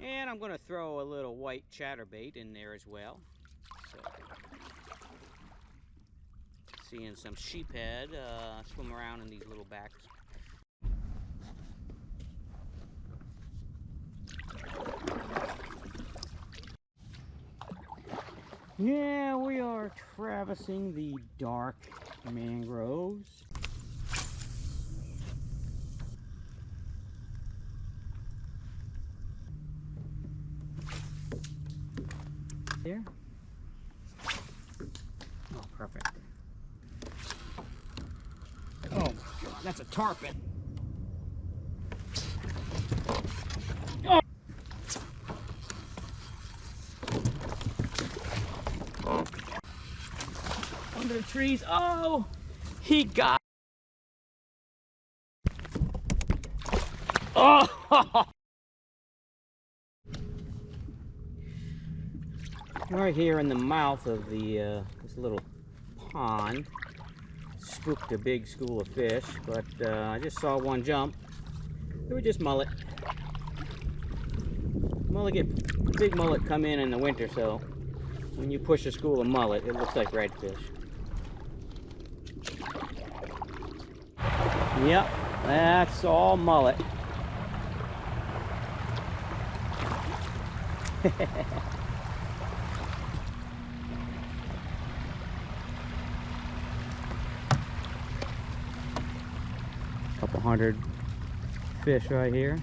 And I'm going to throw a little white chatterbait in there as well. So, seeing some sheephead swim around in these little backs. Yeah, we are traversing the dark mangroves. There. Oh, perfect. Oh my God, that's a tarpon. Oh. Under the trees. Oh, he got. Oh. Right here in the mouth of the this little pond. Spooked a big school of fish, but I just saw one jump. They were just mullet. Big mullet come in the winter, so when you push a school of mullet, it looks like redfish. Yep, that's all mullet. Couple hundred fish right here.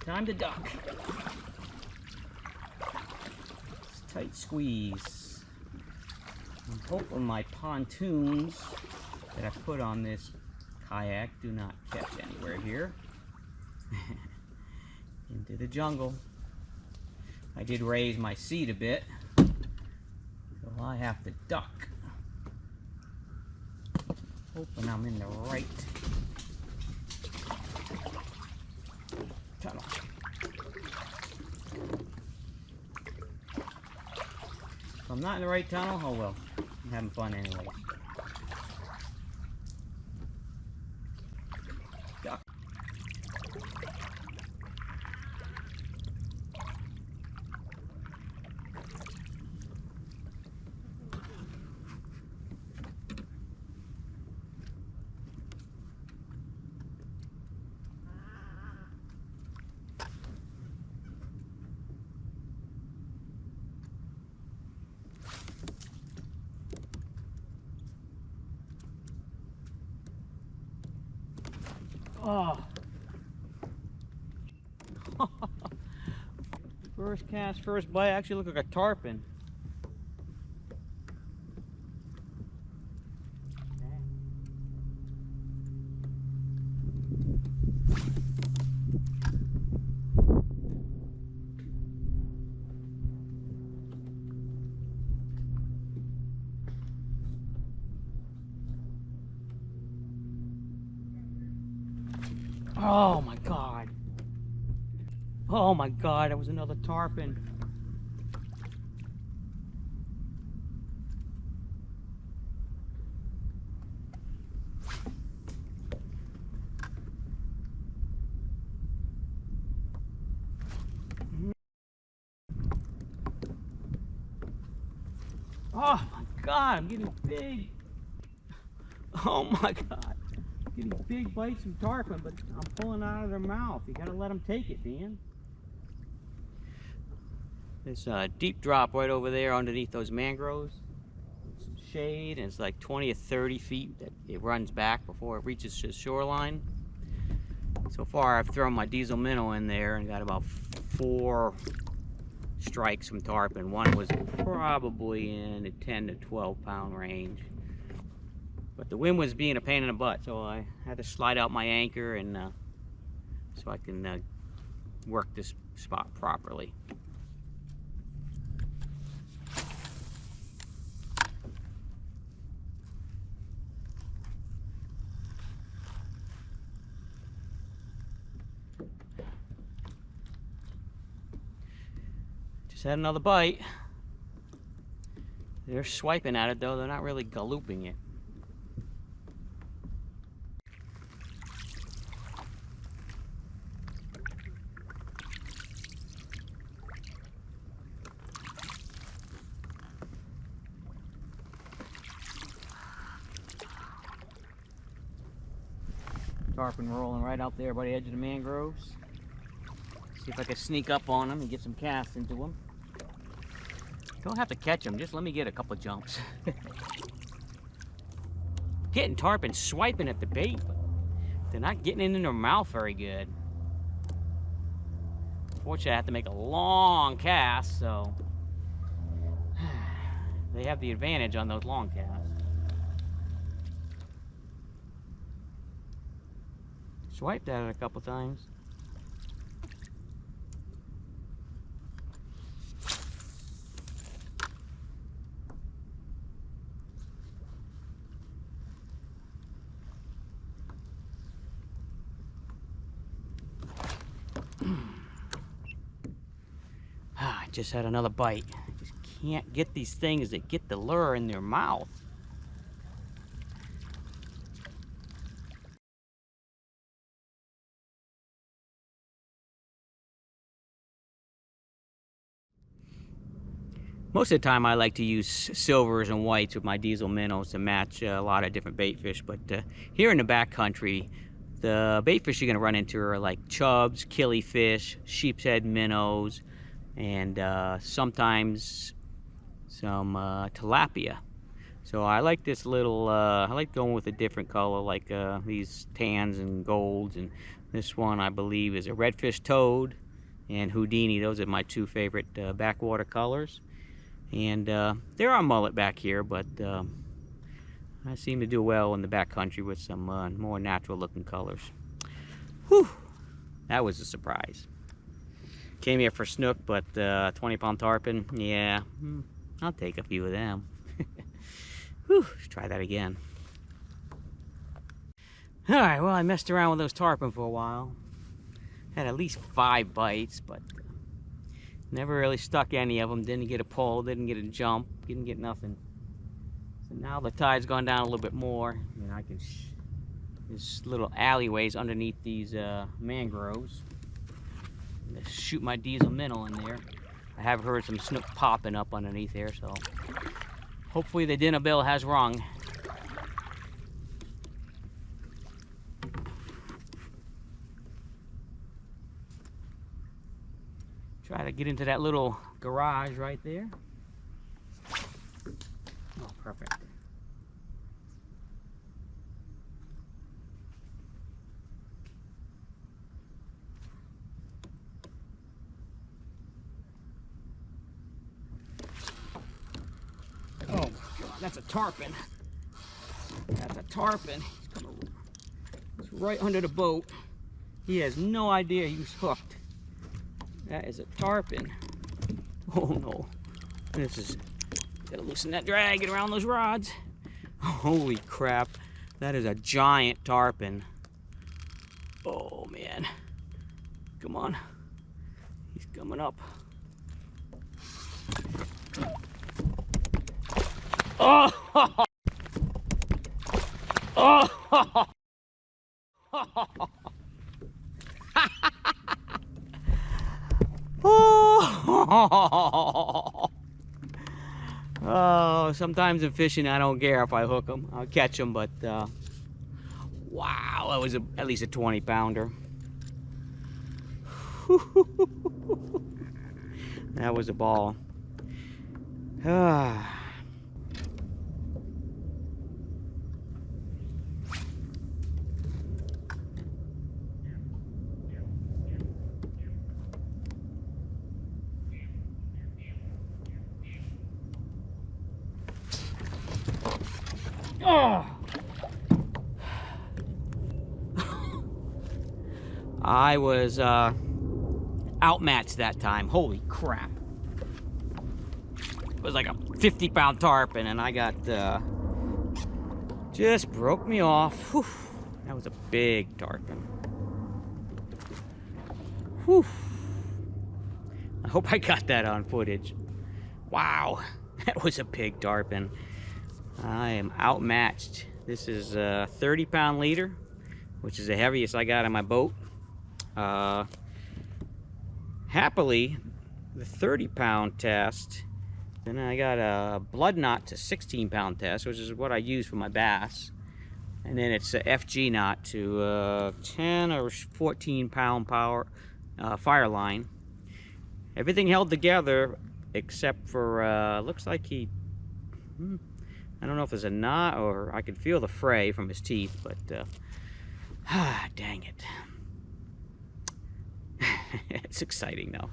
Time to duck. It's tight squeeze. I'm hoping my pontoons that I put on this kayak do not catch anywhere here. Into the jungle. I did raise my seat a bit, so I have to duck. Hoping I'm in the right tunnel. If I'm not in the right tunnel, oh well, I'm having fun anyway. Duck. Oh. First cast, first bite. Actually look like a tarpon. Oh my God. Oh my God, that was another tarpon. Oh my God, I'm getting big. Oh my God. Getting big bites from tarpon, but I'm pulling out of their mouth. You gotta let them take it, Dan. There's a deep drop right over there underneath those mangroves. Some shade, and it's like 20 or 30 feet that it runs back before it reaches the shoreline. So far, I've thrown my Diezel Minnowz in there and got about 4 strikes from tarpon. One was probably in the 10 to 12 pound range. But the wind was being a pain in the butt, so I had to slide out my anchor and so I can work this spot properly. Just had another bite. They're swiping at it though, they're not really galooping it. Tarpon rolling right out there by the edge of the mangroves. See if I can sneak up on them and get some casts into them. Don't have to catch them, just let me get a couple jumps. Getting tarpon swiping at the bait, but they're not getting it in their mouth very good. Unfortunately, I have to make a long cast, so they have the advantage on those long casts. Swiped at it a couple times. I just had another bite. I just can't get these things that get the lure in their mouth. Most of the time I like to use silvers and whites with my Diezel Minnowz to match a lot of different bait fish, but here in the backcountry, the bait fish you're going to run into are like chubs, killifish, sheep's head minnows, and sometimes some tilapia. So I like this little, I like going with a different color, like these tans and golds, and this one I believe is a redfish toad and Houdini. Those are my two favorite backwater colors. And there are mullet back here, but I seem to do well in the backcountry with some more natural looking colors. Whew, that was a surprise. Came here for snook, but 20-pound tarpon, yeah, I'll take a few of them. Whew, let's try that again. All right, well, I messed around with those tarpon for a while. Had at least 5 bites, but never really stuck any of them. Didn't get a pull, didn't get a jump, didn't get nothing. So now the tide's gone down a little bit more, and I can there's little alleyways underneath these mangroves. I'm gonna shoot my Diezel minnow in there. I have heard some snook popping up underneath there, so hopefully the dinner bell has rung. Try to get into that little garage right there. Oh, perfect. Oh, God, that's a tarpon. That's a tarpon. He's right under the boat. He has no idea he was hooked. That is a tarpon. Oh no. This is, gotta loosen that drag, get around those rods. Holy crap. That is a giant tarpon. Oh man. Come on. He's coming up. Oh! Oh! Oh, sometimes in fishing I don't care if I hook them. I'll catch them, but wow, that was at least a 20-pounder. That was a ball. Oh! I was outmatched that time. Holy crap. It was like a 50-pound tarpon, and I got, just broke me off. Whew. That was a big tarpon. Whew. I hope I got that on footage. Wow, that was a big tarpon. I am outmatched. This is a 30-pound leader, which is the heaviest I got on my boat. Happily, the 30-pound test, then I got a blood knot to 16-pound test, which is what I use for my bass. And then it's a FG knot to 10 or 14-pound power fire line. Everything held together except for, looks like he, I don't know if there's a knot or I could feel the fray from his teeth, but dang it. It's exciting though.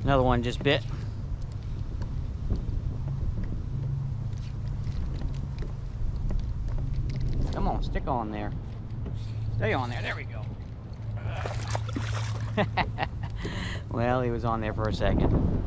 Another one just bit. Come on, stick on there. Stay on there. There we go. Well, he was on there for a second.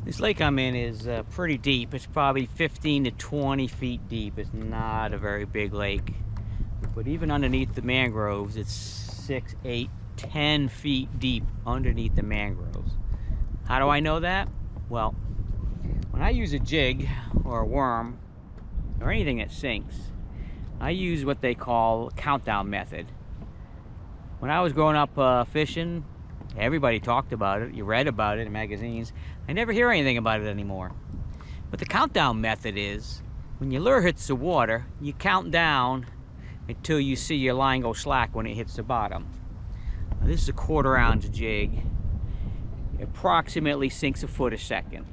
This lake I'm in is pretty deep. It's probably 15 to 20 feet deep. It's not a very big lake. But even underneath the mangroves, it's 6, 8, 10 feet deep underneath the mangroves. How do I know that? Well, when I use a jig or a worm or anything that sinks, I use what they call countdown method. When I was growing up fishing, everybody talked about it. You read about it in magazines. I never hear anything about it anymore. But the countdown method is, when your lure hits the water, you count down until you see your line go slack when it hits the bottom. Now, this is a 1/4 ounce jig. It approximately sinks a foot a second.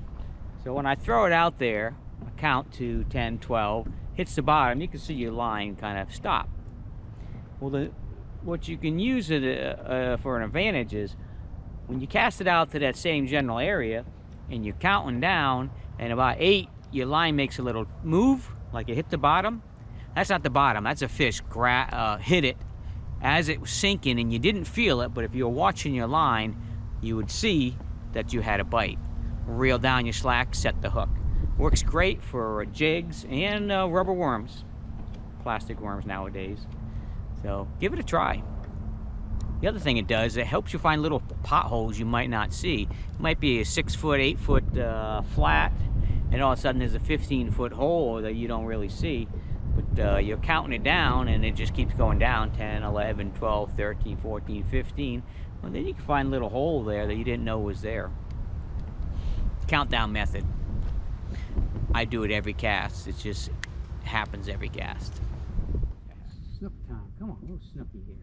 So when I throw it out there, I count to 10, 12, hits the bottom, you can see your line kind of stop. Well, what you can use it for an advantage is, when you cast it out to that same general area and you're counting down, and about 8, your line makes a little move, like it hit the bottom. That's not the bottom, that's a fish hit it as it was sinking and you didn't feel it, but if you were watching your line, you would see that you had a bite. Reel down your slack, set the hook. Works great for jigs and rubber worms, plastic worms nowadays. So give it a try. The other thing it does, it helps you find little potholes you might not see. It might be a 6 foot, 8 foot flat, and all of a sudden there's a 15-foot hole that you don't really see. But you're counting it down and it just keeps going down, 10, 11, 12, 13, 14, 15. Well, then you can find a little hole there that you didn't know was there. Countdown method. I do it every cast. It just happens every cast. Snook time. Come on, a little snooky here.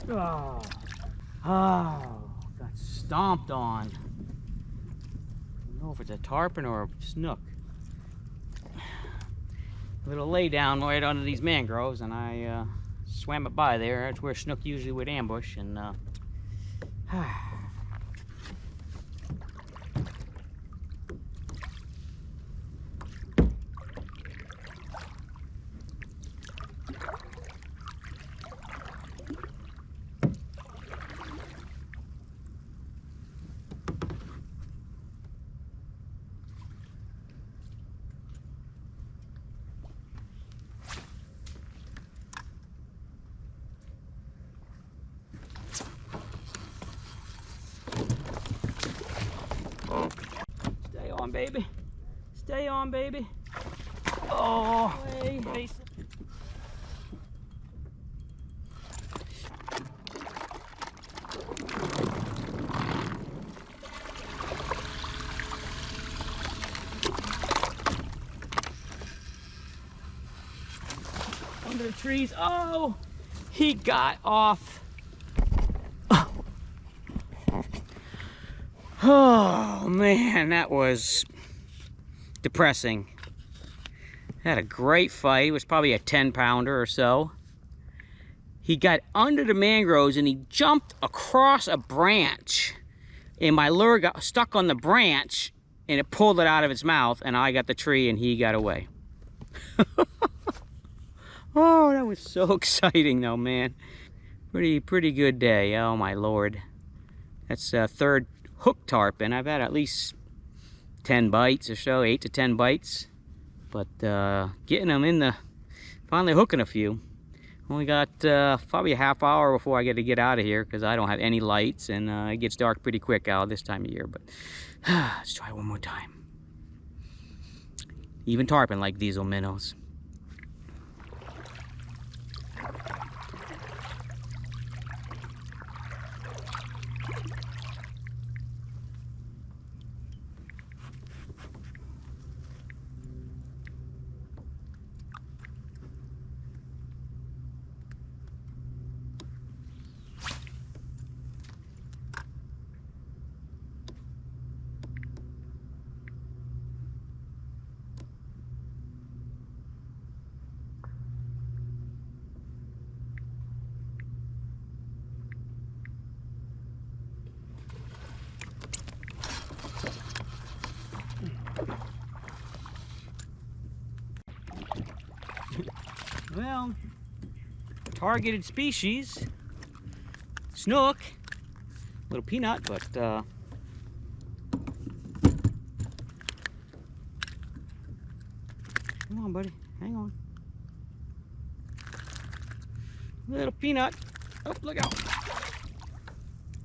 Oh, got stomped on. I don't know if it's a tarpon or a snook. A little lay down right under these mangroves, and I swam it by there. That's where snook usually would ambush, and stay on, baby. Stay on, baby. Oh, hey. Under the trees. Oh, He got off. Oh man, that was depressing. Had a great fight. It was probably a 10-pounder or so. He got under the mangroves and he jumped across a branch. And my lure got stuck on the branch and it pulled it out of its mouth, and I got the tree and he got away. Oh, that was so exciting though, man. Pretty good day. Oh my Lord. That's third hook tarpon. I've had at least 10 bites or so, 8 to 10 bites. But getting them in the, finally hooking a few. Only got probably a half hour before I get to get out of here because I don't have any lights, and it gets dark pretty quick out this time of year. But let's try one more time. Even tarpon like Diezel Minnowz. Well, targeted species, snook, little peanut, but come on, buddy, hang on. Little peanut. Oh, look out.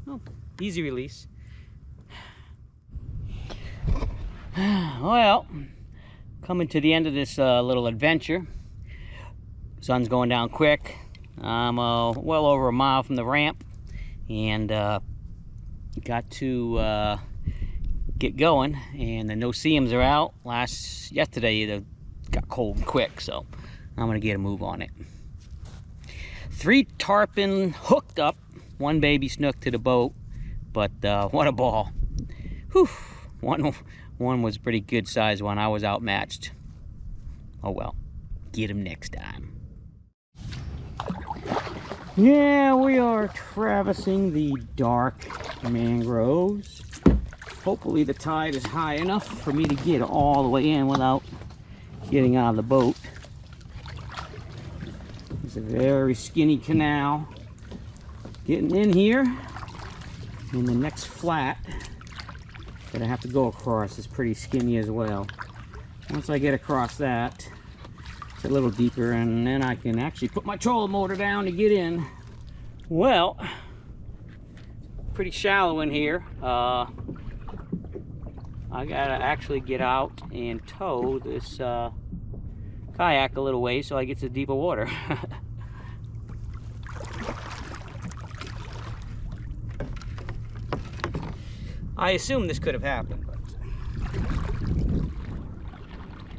Oh, easy release. Well, coming to the end of this little adventure. Sun's going down quick. I'm well over a mile from the ramp, and got to get going. And the no-see-ums are out. Yesterday they got cold and quick, so I'm gonna get a move on it. 3 tarpon hooked up, 1 baby snook to the boat, but what a ball! Whew. One was a pretty good sized one. I was outmatched. Oh well, get him next time. Yeah, we are traversing the dark mangroves. Hopefully the tide is high enough for me to get all the way in without getting out of the boat. It's a very skinny canal. Getting in here, and the next flat that I have to go across is pretty skinny as well. Once I get across that, it's a little deeper, and then I can actually put my trolling motor down to get in. Well, pretty shallow in here. I gotta actually get out and tow this kayak a little way so I get to deeper water. I assume this could have happened, but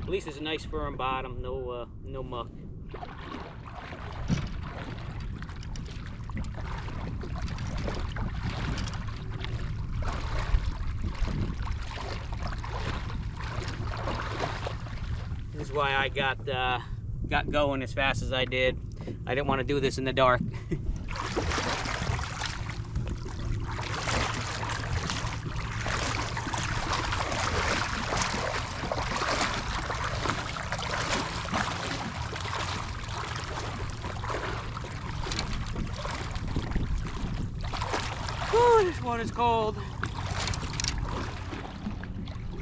at least it's a nice firm bottom, no muck. This is why I got going as fast as I did. I didn't want to do this in the dark. Oh, this water's cold.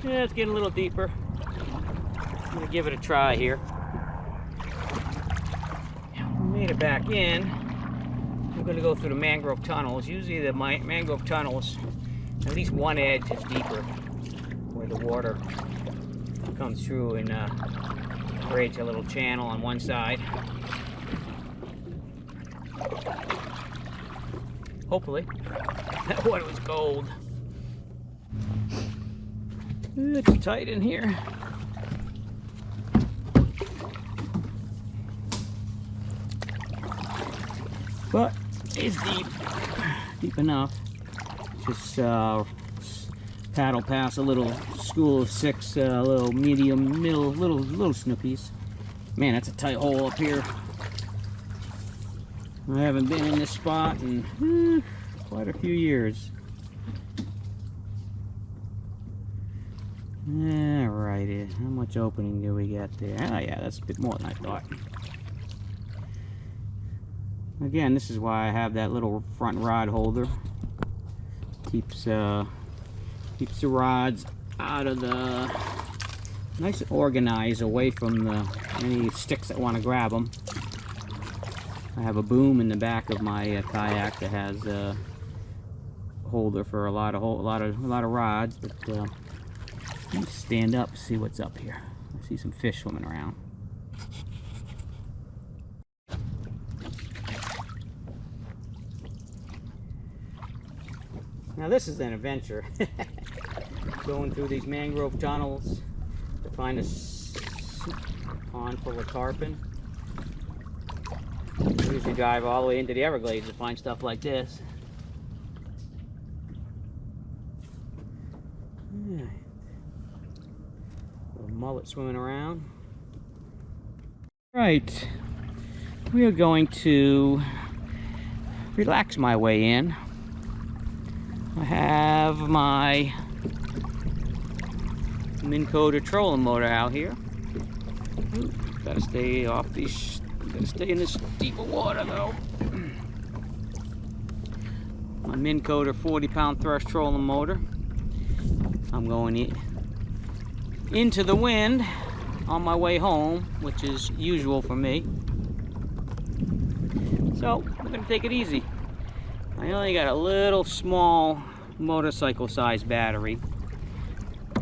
Yeah, it's getting a little deeper. I'm gonna give it a try here. Made it back in. I'm gonna go through the mangrove tunnels. Usually the mangrove tunnels, at least one edge is deeper, where the water comes through and creates a little channel on one side. Hopefully. That water was cold. It's tight in here. but it's deep enough. Just paddle past a little school of 6 little little snookies. Man, that's a tight hole up here. I haven't been in this spot in quite a few years. Alrighty, how much opening do we get there? Oh yeah, that's a bit more than I thought. Again, this is why I have that little front rod holder. Keeps the rods out of the, nice and organized, away from any sticks that want to grab them. I have a boom in the back of my kayak that has a holder for a lot of rods. But let me stand up, see what's up here. I see some fish swimming around. Now this is an adventure. Going through these mangrove tunnels to find a pond full of tarpon. I usually drive all the way into the Everglades to find stuff like this. Little mullet swimming around. Right, we are going to relax my way in. I have my Minn Kota trolling motor out here. Ooh, gotta stay off these. Gotta stay in this deeper water though. My Minn Kota 40-pound thrust trolling motor. I'm going into the wind on my way home, which is usual for me. So we're gonna take it easy. I only got a little small motorcycle-sized battery.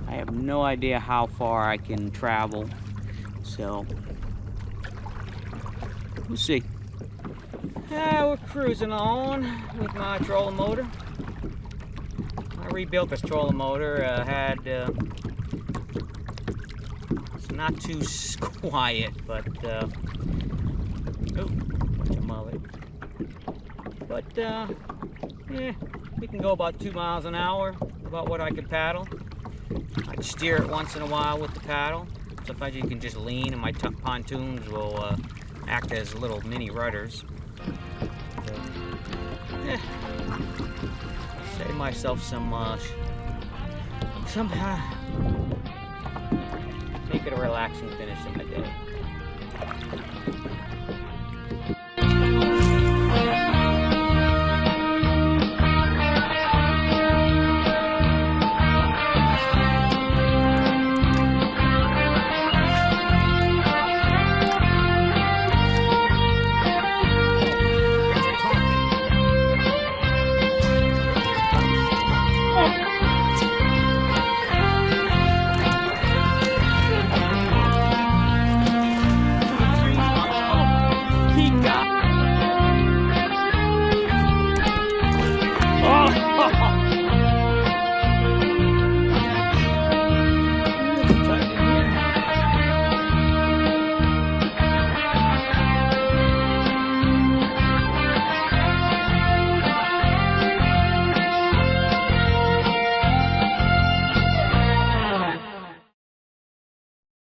I have no idea how far I can travel, so we'll see. We're cruising on with my trolling motor. I rebuilt this trolling motor. It's not too quiet, but oh, bunch of mullet. But yeah, we can go about 2 miles an hour, about what I could paddle. I steer it once in a while with the paddle. Sometimes you can just lean, and my pontoons will act as little mini rudders. So, yeah, save myself some make it a relaxing finish of my day.